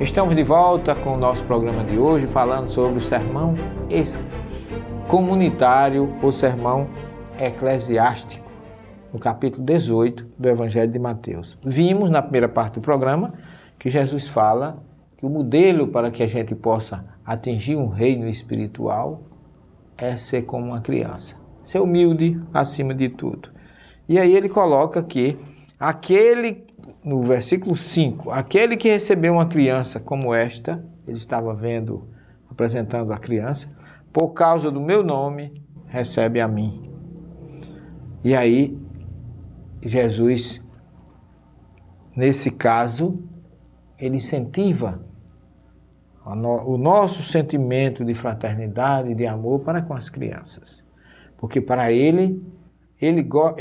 Estamos de volta com o nosso programa de hoje, falando sobre o sermão comunitário, o sermão eclesiástico, no capítulo 18 do Evangelho de Mateus. Vimos na primeira parte do programa que Jesus fala que o modelo para que a gente possa atingir um reino espiritual é ser como uma criança, ser humilde acima de tudo. E aí ele coloca que no versículo 5, aquele que recebeu uma criança como esta, ele estava apresentando a criança, por causa do meu nome, recebe a mim. E aí, Jesus, nesse caso, ele incentiva o nosso sentimento de fraternidade e de amor para com as crianças. Porque para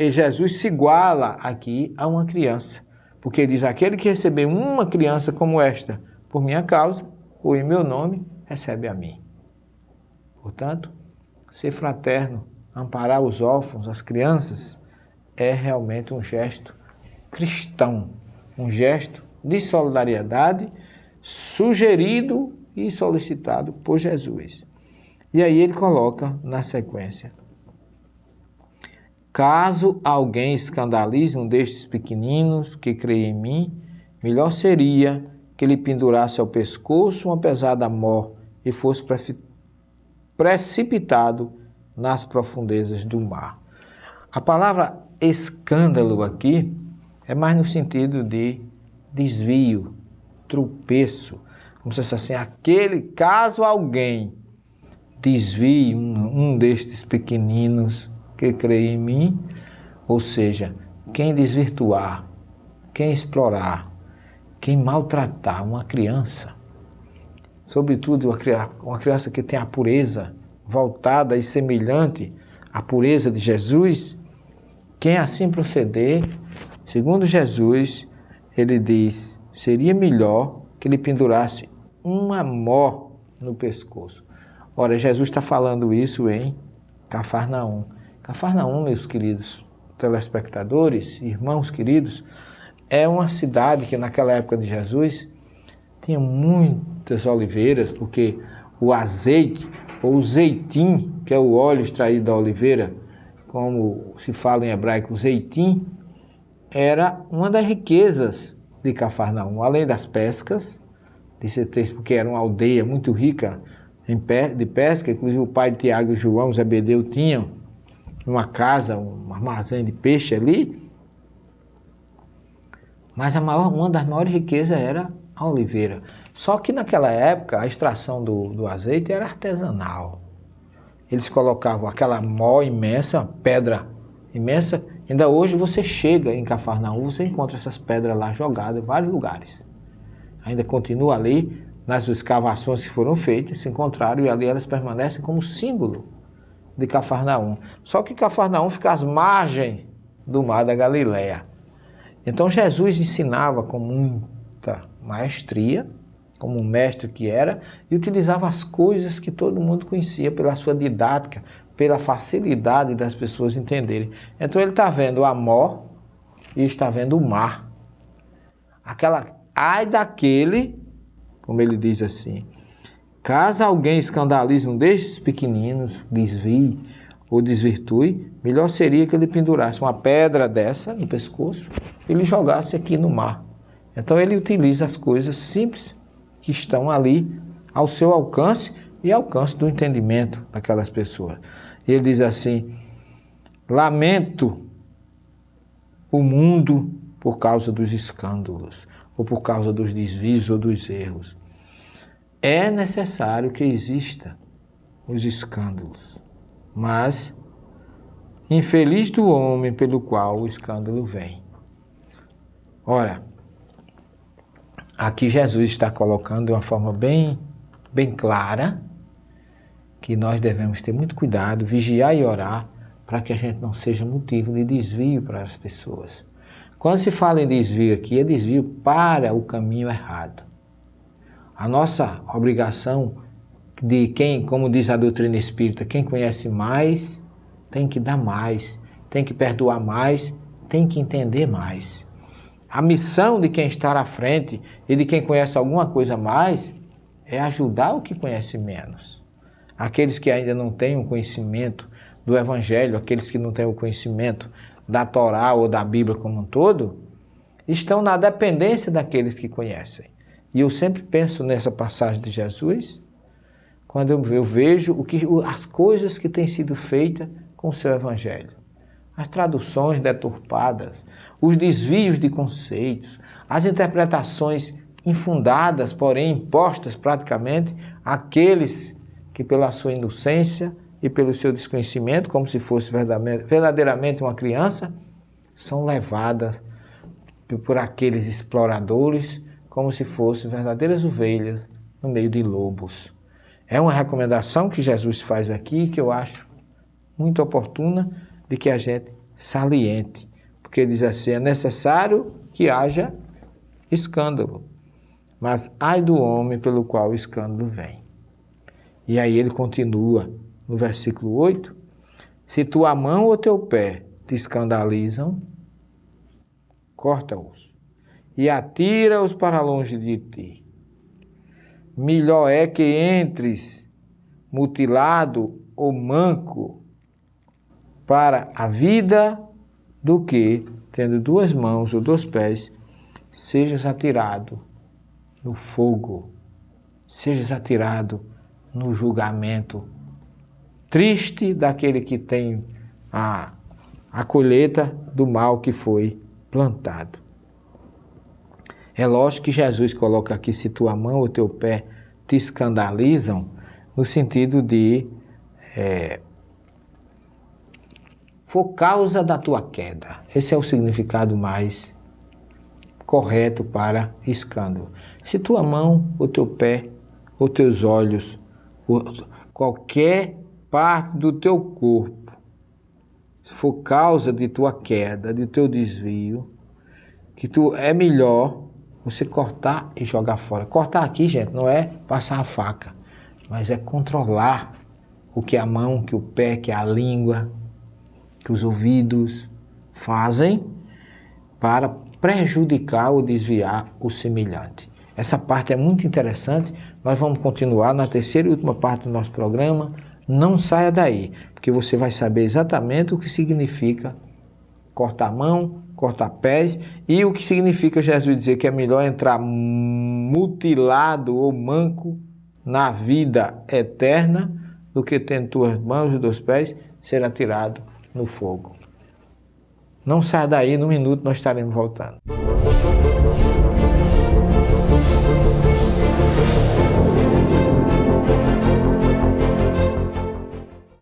Jesus se iguala aqui a uma criança. Porque ele diz, aquele que recebeu uma criança como esta, por minha causa, ou em meu nome, recebe a mim. Portanto, ser fraterno, amparar os órfãos, as crianças, é realmente um gesto cristão, um gesto de solidariedade, sugerido e solicitado por Jesus. E aí ele coloca na sequência, caso alguém escandalize um destes pequeninos que crê em mim, melhor seria que ele pendurasse ao pescoço uma pesada mó e fosse precipitado nas profundezas do mar. A palavra escândalo aqui é mais no sentido de desvio, tropeço. Como se fosse assim, caso alguém desvie um destes pequeninos que crê em mim, ou seja, quem desvirtuar, quem explorar, quem maltratar uma criança, sobretudo uma criança que tem a pureza voltada e semelhante à pureza de Jesus, quem assim proceder, segundo Jesus, ele diz, seria melhor que ele pendurasse uma mó no pescoço. Ora, Jesus está falando isso em Cafarnaum. Cafarnaum, meus queridos telespectadores, irmãos queridos, é uma cidade que naquela época de Jesus tinha muitas oliveiras, porque o azeite, ou o zeitim, que é o óleo extraído da oliveira, como se fala em hebraico, zeitim, era uma das riquezas de Cafarnaum, além das pescas, porque era uma aldeia muito rica de pesca, inclusive o pai de Tiago e João, Zebedeu, tinham uma casa, um armazém de peixe ali, mas uma das maiores riquezas era a oliveira. Só que naquela época a extração do azeite era artesanal. Eles colocavam aquela mó imensa, pedra imensa. Ainda hoje você chega em Cafarnaum, você encontra essas pedras lá jogadas em vários lugares. Ainda continua ali, nas escavações que foram feitas, se encontraram e ali elas permanecem como símbolo de Cafarnaum. Só que Cafarnaum fica às margens do mar da Galileia. Então Jesus ensinava com muita maestria, como um mestre que era, e utilizava as coisas que todo mundo conhecia pela sua didática, pela facilidade das pessoas entenderem. Então ele está vendo a mó e está vendo o mar. Ai daquele, como ele diz assim, caso alguém escandalize um destes pequeninos, desvie ou desvirtue, melhor seria que ele pendurasse uma pedra dessa no pescoço e ele jogasse aqui no mar. Então ele utiliza as coisas simples que estão ali ao seu alcance e alcance do entendimento daquelas pessoas. E ele diz assim, lamento o mundo por causa dos escândalos, ou por causa dos desvios ou dos erros. É necessário que exista os escândalos, mas infeliz do homem pelo qual o escândalo vem. Ora, aqui Jesus está colocando de uma forma bem clara que nós devemos ter muito cuidado, vigiar e orar para que a gente não seja motivo de desvio para as pessoas. Quando se fala em desvio aqui, é desvio para o caminho errado. A nossa obrigação de quem, como diz a doutrina espírita, quem conhece mais tem que dar mais, tem que perdoar mais, tem que entender mais. A missão de quem está à frente e de quem conhece alguma coisa mais é ajudar o que conhece menos. Aqueles que ainda não têm o conhecimento do Evangelho, aqueles que não têm o conhecimento da Torá ou da Bíblia como um todo, estão na dependência daqueles que conhecem. E eu sempre penso nessa passagem de Jesus, quando eu vejo as coisas que têm sido feitas com o seu Evangelho. As traduções deturpadas, os desvios de conceitos, as interpretações infundadas, porém impostas praticamente àqueles que pela sua inocência e pelo seu desconhecimento, como se fosse verdadeiramente uma criança, são levadas por aqueles exploradores como se fossem verdadeiras ovelhas no meio de lobos. É uma recomendação que Jesus faz aqui que eu acho muito oportuna de que a gente saliente, porque ele diz assim, é necessário que haja escândalo, mas ai do homem pelo qual o escândalo vem. E aí ele continua no versículo 8, se tua mão ou teu pé te escandalizam, corta-os e atira-os para longe de ti. Melhor é que entres mutilado ou manco para a vida do que, tendo duas mãos ou dois pés, sejas atirado no fogo, sejas atirado no julgamento triste daquele que tem a colheita do mal que foi plantado. É lógico que Jesus coloca aqui, se tua mão ou teu pé te escandalizam, no sentido de for causa da tua queda. Esse é o significado mais correto para escândalo. Se tua mão ou teu pé ou teus olhos, ou qualquer parte do teu corpo, for causa de tua queda, de teu desvio, que é melhor você cortar e jogar fora. Cortar aqui, gente, não é passar a faca, mas é controlar o que a mão, que o pé, que a língua, que os ouvidos fazem para prejudicar ou desviar o semelhante. Essa parte é muito interessante. Nós vamos continuar na terceira e última parte do nosso programa. Não saia daí, porque você vai saber exatamente o que significa cortar mão, cortar pés, e o que significa Jesus dizer que é melhor entrar mutilado ou manco na vida eterna do que tendo tuas mãos e dois pés ser atirado no fogo. Não saia daí, no minuto nós estaremos voltando.